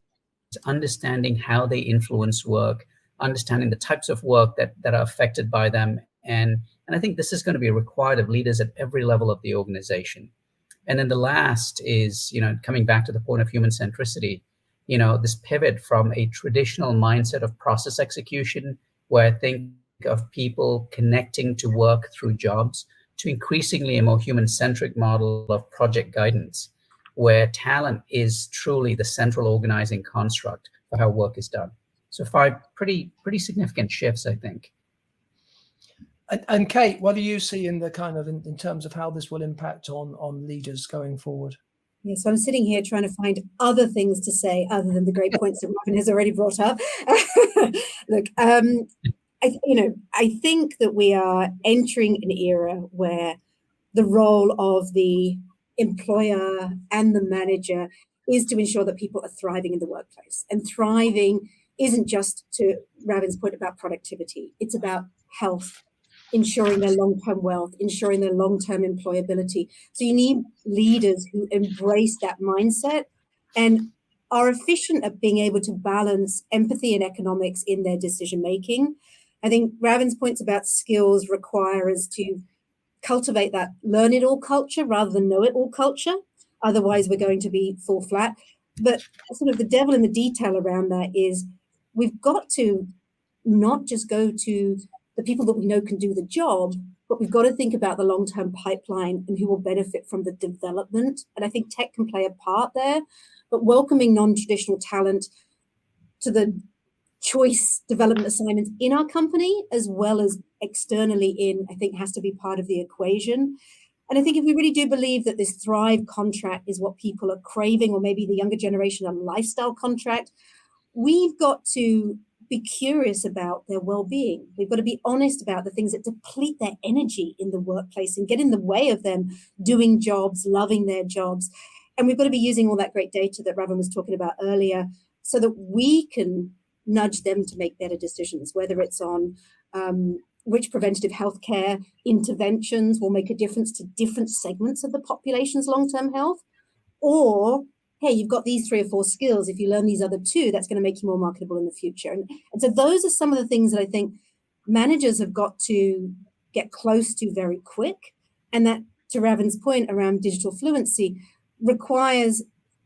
understanding how they influence work, understanding the types of work that are affected by them. And I think this is going to be required of leaders at every level of the organization. And then the last is, coming back to the point of human centricity, this pivot from a traditional mindset of process execution, where I think of people connecting to work through jobs, to increasingly a more human-centric model of project guidance, where talent is truly the central organizing construct for how work is done. So 5 pretty significant shifts, I think. And Kate, what do you see in the kind of in terms of how this will impact on leaders going forward? Yeah, so I'm sitting here trying to find other things to say other than the great points that Ravin has already brought up. Look, I think that we are entering an era where the role of the employer and the manager is to ensure that people are thriving in the workplace. And thriving isn't just, to Ravin's point, about productivity. It's about health, ensuring their long-term wealth, ensuring their long-term employability. So you need leaders who embrace that mindset and are efficient at being able to balance empathy and economics in their decision-making. I think Ravin's points about skills require us to cultivate that learn-it-all culture rather than know-it-all culture. Otherwise, we're going to be fall flat. But sort of the devil in the detail around that is we've got to not just go to the people that we know can do the job, but we've got to think about the long-term pipeline and who will benefit from the development. And I think tech can play a part there, but welcoming non-traditional talent to the choice development assignments in our company, as well as externally I think has to be part of the equation. And I think if we really do believe that this Thrive contract is what people are craving, or maybe the younger generation, a lifestyle contract, we've got to be curious about their well-being. We've got to be honest about the things that deplete their energy in the workplace and get in the way of them doing jobs, loving their jobs. And we've got to be using all that great data that Ravin was talking about earlier so that we can nudge them to make better decisions, whether it's on which preventative healthcare interventions will make a difference to different segments of the population's long-term health, or hey, you've got these 3 or 4 skills. If you learn these other 2, that's going to make you more marketable in the future. And so those are some of the things that I think managers have got to get close to very quick. And that, to Ravin's point around digital fluency, requires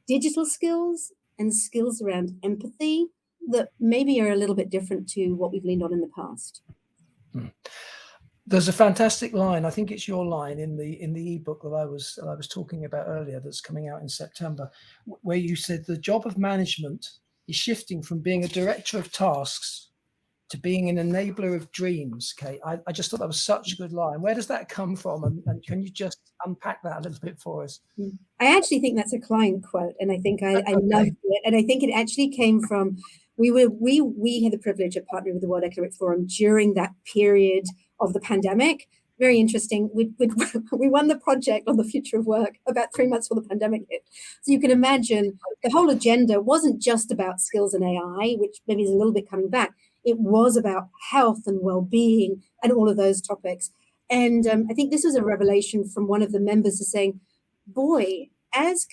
digital skills and skills around empathy that maybe are a little bit different to what we've leaned on in the past. There's a fantastic line, I think it's your line in the ebook that I was talking about earlier, that's coming out in September, where you said the job of management is shifting from being a director of tasks to being an enabler of dreams. Kate, I just thought that was such a good line. Where does that come from? And can you just unpack that a little bit for us? I actually think that's a client quote, and I think I loved it. And I think it actually came from, we had the privilege of partnering with the World Economic Forum during that period of the pandemic. Very interesting. We won the project on the future of work about 3 months before the pandemic hit. So you can imagine the whole agenda wasn't just about skills and AI, which maybe is a little bit coming back. It was about health and well-being and all of those topics. And I think this was a revelation from one of the members is saying, boy, as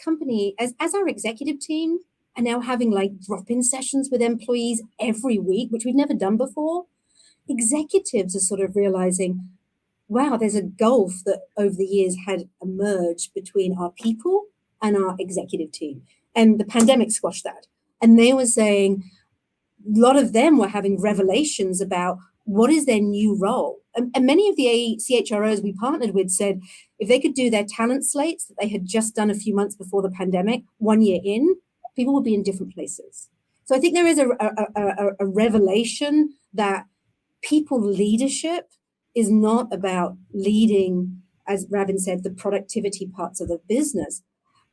our executive team are now having like drop-in sessions with employees every week, which we've never done before, executives are sort of realizing, wow, there's a gulf that over the years had emerged between our people and our executive team. And the pandemic squashed that. And they were saying, a lot of them were having revelations about what is their new role. And many of the CHROs we partnered with said if they could do their talent slates that they had just done a few months before the pandemic, 1 year in, people would be in different places. So I think there is a revelation that people leadership is not about leading, as Ravin said, the productivity parts of the business.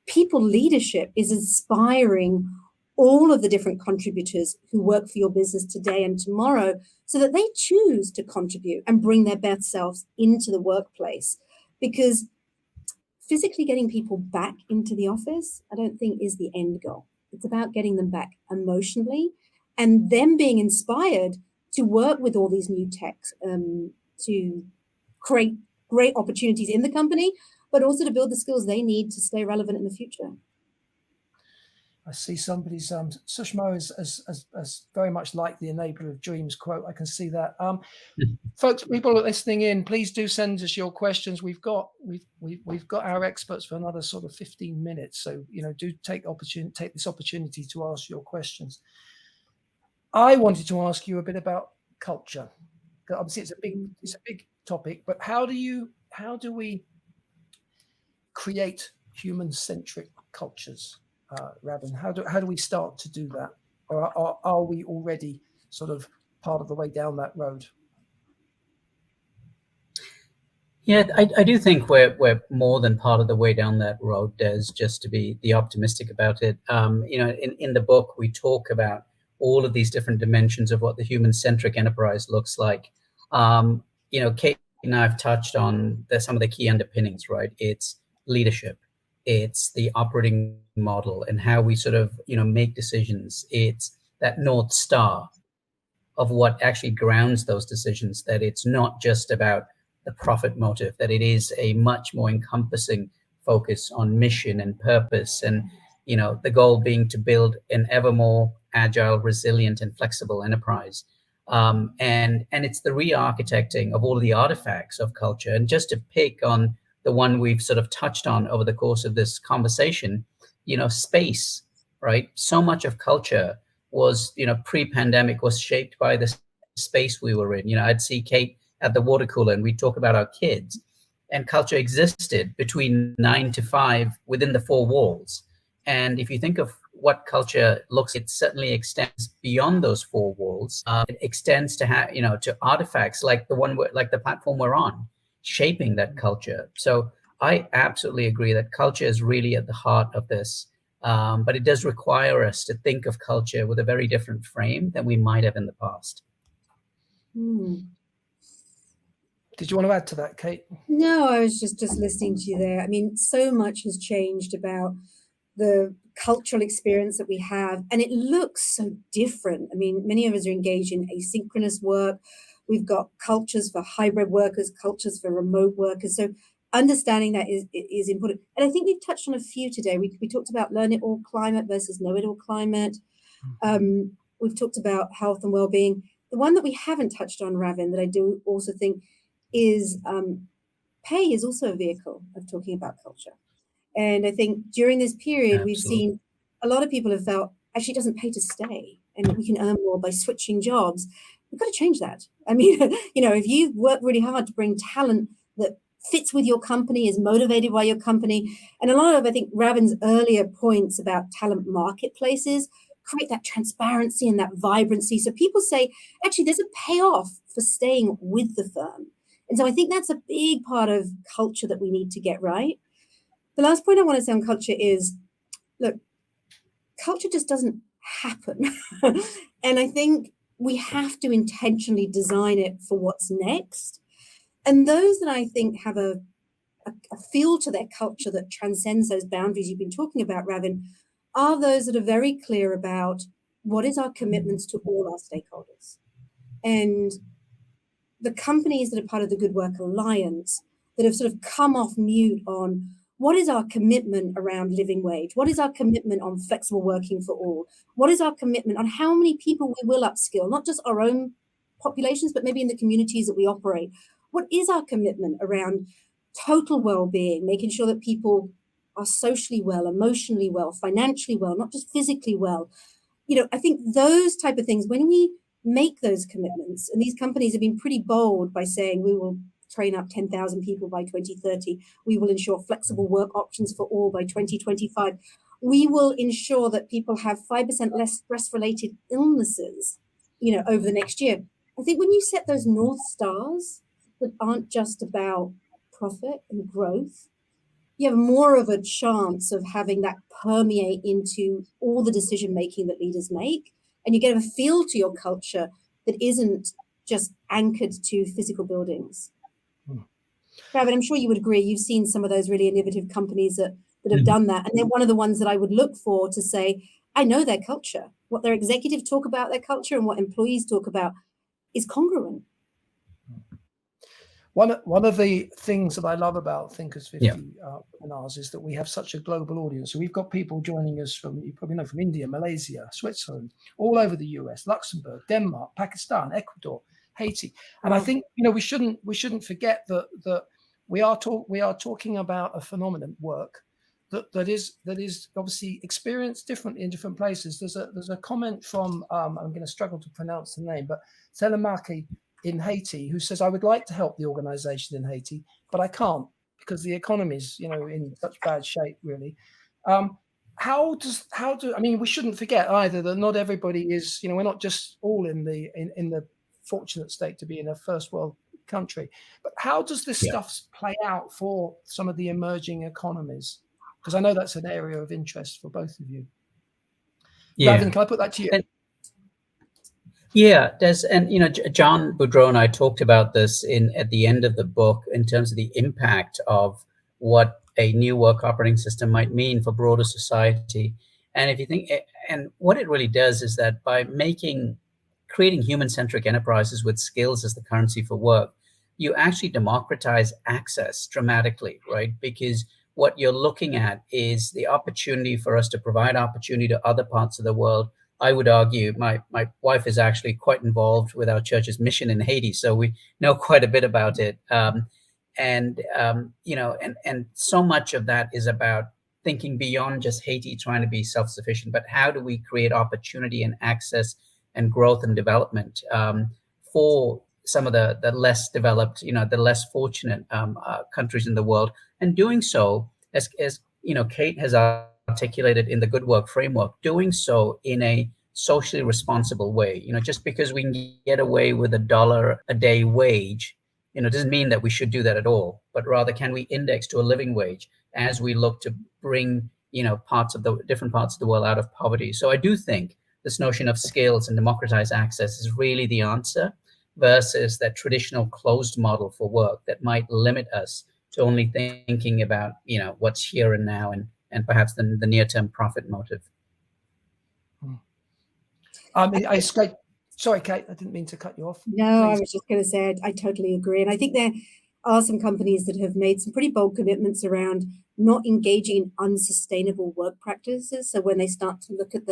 People leadership is inspiring all of the different contributors who work for your business today and tomorrow so that they choose to contribute and bring their best selves into the workplace. Because physically getting people back into the office, I don't think is the end goal. It's about getting them back emotionally and them being inspired to work with all these new techs to create great opportunities in the company, but also to build the skills they need to stay relevant in the future. I see somebody's Sushma is very much like the enabler of dreams quote. I can see that. Folks, people are listening in. Please do send us your questions. We've got our experts for another sort of 15 minutes. So do take this opportunity to ask your questions. I wanted to ask you a bit about culture. Obviously, it's a big topic, but how do we create human-centric cultures? Ravin, how do we start to do that, or are we already sort of part of the way down that road? Yeah, I do think we're more than part of the way down that road, Des, just to be optimistic about it. In the book, we talk about all of these different dimensions of what the human-centric enterprise looks like. Kate and I have touched on some of the key underpinnings, right? It's leadership, it's the operating model and how we sort of, make decisions. It's that North Star of what actually grounds those decisions, that it's not just about the profit motive, that it is a much more encompassing focus on mission and purpose, and the goal being to build an ever more agile, resilient, and flexible enterprise. And it's the re-architecting of all of the artifacts of culture. And just to pick on the one we've sort of touched on over the course of this conversation, space, right? So much of culture was, pre-pandemic was shaped by the space we were in. I'd see Kate at the water cooler and we'd talk about our kids, and culture existed between 9 to 5 within the 4 walls. And if you think of what culture looks, it certainly extends beyond those 4 walls. It extends to to artifacts like the platform we're on, shaping that culture. So I absolutely agree that culture is really at the heart of this. But it does require us to think of culture with a very different frame than we might have in the past. Did you want to add to that, Kate? No, I was just listening to you there. I mean, so much has changed about the cultural experience that we have, and it looks so different. I mean, many of us are engaged in asynchronous work. We've got cultures for hybrid workers, cultures for remote workers. So understanding that is important. And I think we've touched on a few today. We talked about learn it all climate versus know it all climate. We've talked about health and well-being. The one that we haven't touched on, Ravin, that I do also think is pay is also a vehicle of talking about culture. And I think during this period, We've seen a lot of people have felt actually it doesn't pay to stay and we can earn more by switching jobs. We've got to change that. I mean, if you work really hard to bring talent that fits with your company, is motivated by your company, and a lot of, I think, Ravin's earlier points about talent marketplaces create that transparency and that vibrancy. So people say, actually, there's a payoff for staying with the firm. And so I think that's a big part of culture that we need to get right. The last point I want to say on culture is, look, culture just doesn't happen. And I think we have to intentionally design it for what's next. And those that I think have a feel to their culture that transcends those boundaries you've been talking about, Ravin, are those that are very clear about what is our commitments to all our stakeholders. And the companies that are part of the Good Work Alliance that have sort of come off mute on what is our commitment around living wage? What is our commitment on flexible working for all? What is our commitment on how many people we will upskill, not just our own populations, but maybe in the communities that we operate? What is our commitment around total well-being, making sure that people are socially well, emotionally well, financially well, not just physically well? I think those type of things, when we make those commitments, and these companies have been pretty bold by saying we will train up 10,000 people by 2030. We will ensure flexible work options for all by 2025. We will ensure that people have 5% less stress-related illnesses, over the next year. I think when you set those North Stars that aren't just about profit and growth, you have more of a chance of having that permeate into all the decision-making that leaders make. And you get a feel to your culture that isn't just anchored to physical buildings. Ravin, I'm sure you would agree. You've seen some of those really innovative companies that have done that. And they're one of the ones that I would look for to say, I know their culture. What their executives talk about their culture and what employees talk about is congruent. One of the things that I love about Thinkers50 Yeah. webinars is that we have such a global audience. So we've got people joining us from, you probably know, from India, Malaysia, Switzerland, all over the US, Luxembourg, Denmark, Pakistan, Ecuador, Haiti. And I think, we shouldn't forget that we are talking about a phenomenon, work, that is obviously experienced differently in different places. There's a comment from I'm going to struggle to pronounce the name, but Telemaki in Haiti, who says, I would like to help the organization in Haiti, but I can't because the economy's, in such bad shape, really. We shouldn't forget either that not everybody is, we're not just all in the fortunate state to be in a first world country, but how does this stuff play out for some of the emerging economies? Because I know that's an area of interest for both of you. Ravin, can I put that to you? Yeah, Des, and John Boudreau and I talked about this at the end of the book in terms of the impact of what a new work operating system might mean for broader society. And if you think, and what it really does is that by creating human-centric enterprises with skills as the currency for work, you actually democratize access dramatically, right? Because what you're looking at is the opportunity for us to provide opportunity to other parts of the world. I would argue my wife is actually quite involved with our church's mission in Haiti, so we know quite a bit about it. And so much of that is about thinking beyond just Haiti trying to be self-sufficient, but how do we create opportunity and access and growth and development for some of the less developed, the less fortunate countries in the world, and doing so, as Kate has articulated in the Good Work framework, doing so in a socially responsible way. Just because we can get away with $1 a day wage, doesn't mean that we should do that at all, but rather can we index to a living wage as we look to bring, different parts of the world out of poverty. So I do think this notion of skills and democratized access is really the answer versus that traditional closed model for work that might limit us to only thinking about, what's here and now and perhaps the near-term profit motive. Sorry, Kate, I didn't mean to cut you off. No, please. I was just going to say, I totally agree. And I think there are some companies that have made some pretty bold commitments around not engaging in unsustainable work practices. So when they start to look at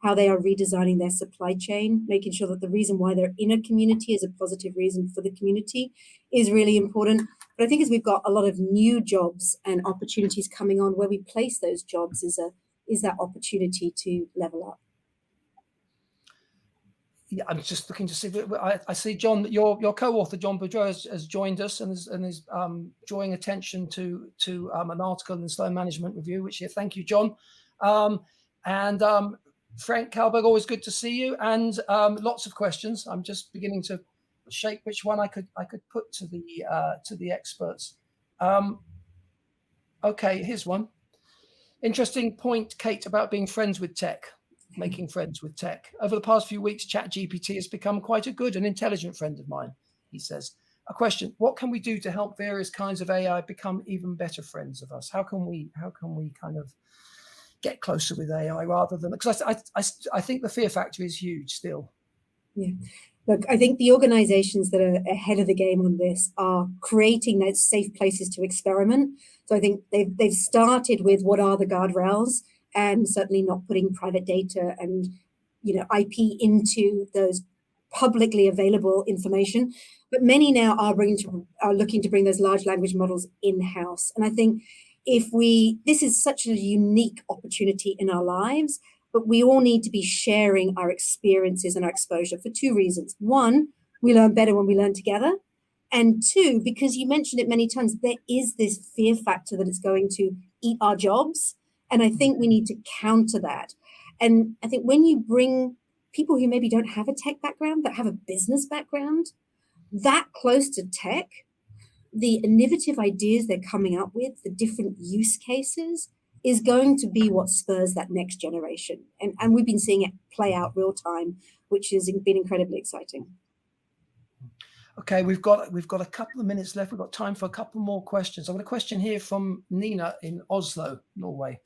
how they are redesigning their supply chain, making sure that the reason why they're in a community is a positive reason for the community is really important. But I think as we've got a lot of new jobs and opportunities coming on, where we place those jobs is that opportunity to level up. Yeah, I'm just looking to see. I see John, your co-author John Boudreau has joined us and is drawing attention to an article in the Sloan Management Review. Thank you, John. And Frank Kalberg, always good to see you. And lots of questions. I'm just beginning to shape which one I could put to the experts. Okay, here's one. Interesting point, Kate, about being friends with tech. Making friends with tech. Over the past few weeks, ChatGPT has become quite a good and intelligent friend of mine, he says. A question: what can we do to help various kinds of AI become even better friends of us? How can we kind of get closer with AI rather than, because I think the fear factor is huge still. Yeah. Look, I think the organizations that are ahead of the game on this are creating those safe places to experiment. So I think they've started with what are the guardrails, and certainly not putting private data and IP into those publicly available information. But many now are looking to bring those large language models in-house. And I think this is such a unique opportunity in our lives, but we all need to be sharing our experiences and our exposure for two reasons. One, we learn better when we learn together. And two, because you mentioned it many times, there is this fear factor that it's going to eat our jobs. And I think we need to counter that. And I think when you bring people who maybe don't have a tech background, but have a business background, that close to tech, the innovative ideas they're coming up with, the different use cases, is going to be what spurs that next generation. And we've been seeing it play out real time, which has been incredibly exciting. Okay, we've got a couple of minutes left. We've got time for a couple more questions. I've got a question here from Nina in Oslo, Norway.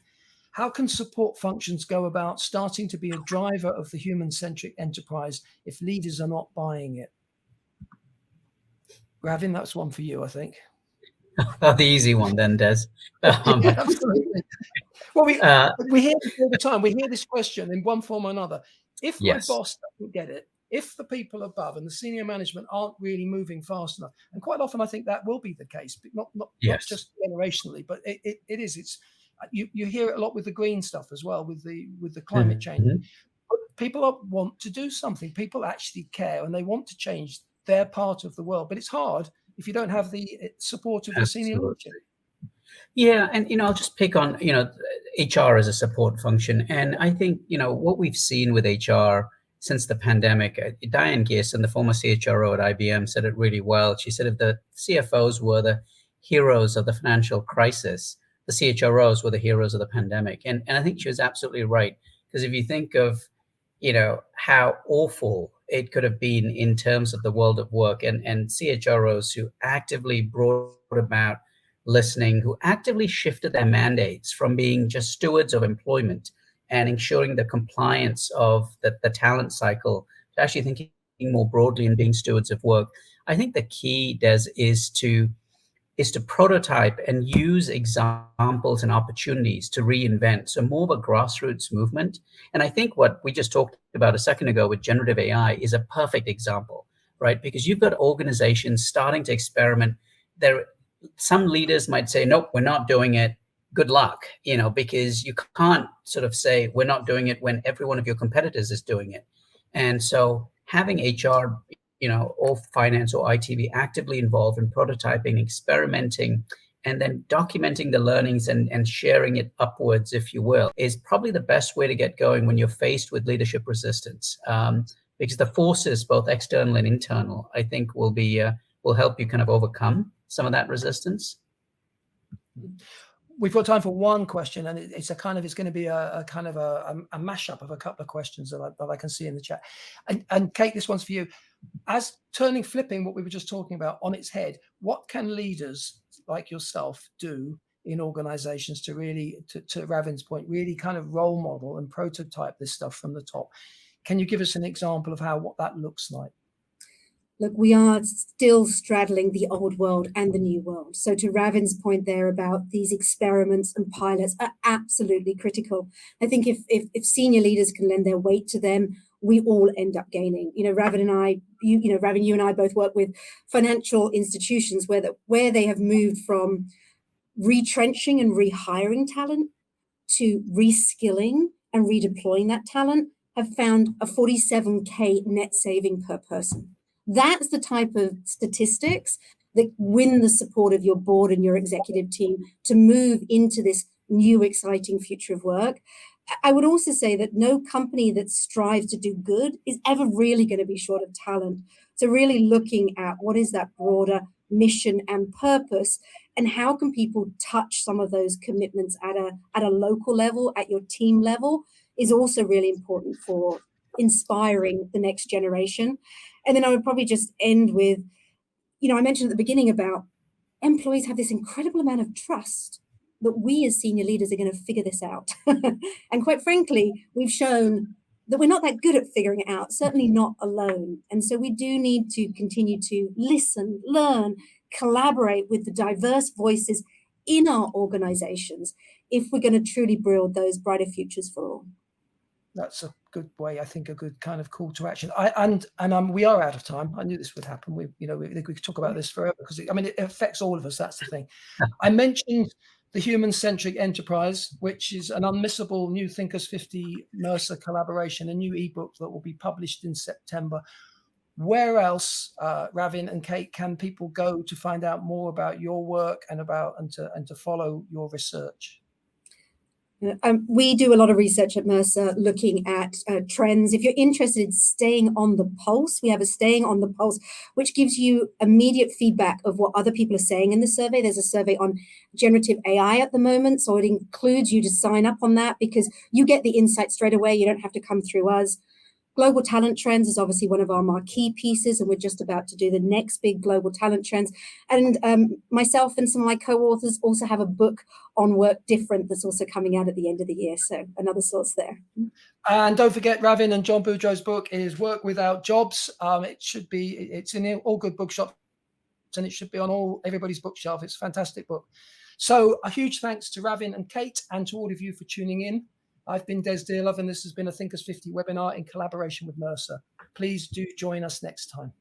How can support functions go about starting to be a driver of the human-centric enterprise if leaders are not buying it? Ravin, that's one for you, I think. The easy one then, Des. Yeah, absolutely. Well, we hear this all the time. We hear this question in one form or another. If my Yes. boss doesn't get it, if the people above and the senior management aren't really moving fast enough, and quite often I think that will be the case, but not Yes. just generationally, but it is. It's you hear it a lot with the green stuff as well, with the climate change. But people want to do something. People actually care, and they want to change their part of the world. But it's hard if you don't have the support of your senior leadership. Yeah, and I'll just pick on HR as a support function, and I think what we've seen with HR since the pandemic. Diane Gearson, the former CHRO at IBM, said it really well. She said if the CFOs were the heroes of the financial crisis, the CHROs were the heroes of the pandemic, and I think she was absolutely right, because if you think of how awful it could have been in terms of the world of work, and CHROs who actively brought about listening, who actively shifted their mandates from being just stewards of employment and ensuring the compliance of the talent cycle to actually thinking more broadly and being stewards of work. I think the key, Des, is to prototype and use examples and opportunities to reinvent. So more of a grassroots movement. And I think what we just talked about a second ago with generative AI is a perfect example, right? Because you've got organizations starting to experiment. Some leaders might say, nope, we're not doing it. Good luck, because you can't sort of say we're not doing it when every one of your competitors is doing it. And so having HR, or finance or IT be actively involved in prototyping, experimenting, and then documenting the learnings and sharing it upwards, if you will, is probably the best way to get going when you're faced with leadership resistance. Because the forces, both external and internal, I think will help you kind of overcome some of that resistance. We've got time for one question, and it's going to be a kind of a mashup of a couple of questions that I can see in the chat. And Kate, this one's for you. As flipping what we were just talking about on its head, what can leaders like yourself do in organizations to really, to Ravin's point, really kind of role model and prototype this stuff from the top? Can you give us an example of what that looks like? Look, we are still straddling the old world and the new world. So to Ravin's point there about these experiments and pilots are absolutely critical. I think if senior leaders can lend their weight to them, we all end up gaining. Ravin and I, Ravin, you and I both work with financial institutions where they have moved from retrenching and rehiring talent to reskilling and redeploying that talent, have found a 47K net saving per person. That's the type of statistics that win the support of your board and your executive team to move into this new, exciting future of work. I would also say that no company that strives to do good is ever really going to be short of talent. So really looking at what is that broader mission and purpose, and how can people touch some of those commitments at a local level, at your team level, is also really important for inspiring the next generation. And then I would probably just end with, I mentioned at the beginning about employees have this incredible amount of trust that we as senior leaders are going to figure this out. And quite frankly, we've shown that we're not that good at figuring it out, certainly not alone. And so we do need to continue to listen, learn, collaborate with the diverse voices in our organizations if we're going to truly build those brighter futures for all. That's a good way, I think, a good kind of call to action. We are out of time. I knew this would happen. We could talk about this forever because it affects all of us. That's the thing. I mentioned the Human-Centric Enterprise, which is an unmissable new Thinkers50 Mercer collaboration, a new ebook that will be published in September. Where else, Ravin and Kate, can people go to find out more about your work and to follow your research? We do a lot of research at Mercer looking at trends. If you're interested in staying on the pulse, we have a Staying on the Pulse, which gives you immediate feedback of what other people are saying in the survey. There's a survey on generative AI at the moment, so it includes you to sign up on that because you get the insight straight away. You don't have to come through us. Global talent trends is obviously one of our marquee pieces, and we're just about to do the next big global talent trends. And myself and some of my co-authors also have a book on work different that's also coming out at the end of the year. So another source there. And don't forget, Ravin and John Boudreau's book is Work Without Jobs. It's in all good bookshops. and it should be on everybody's bookshelf. It's a fantastic book. So a huge thanks to Ravin and Kate, and to all of you for tuning in. I've been Des Dearlove, and this has been a Thinkers50 webinar in collaboration with Mercer. Please do join us next time.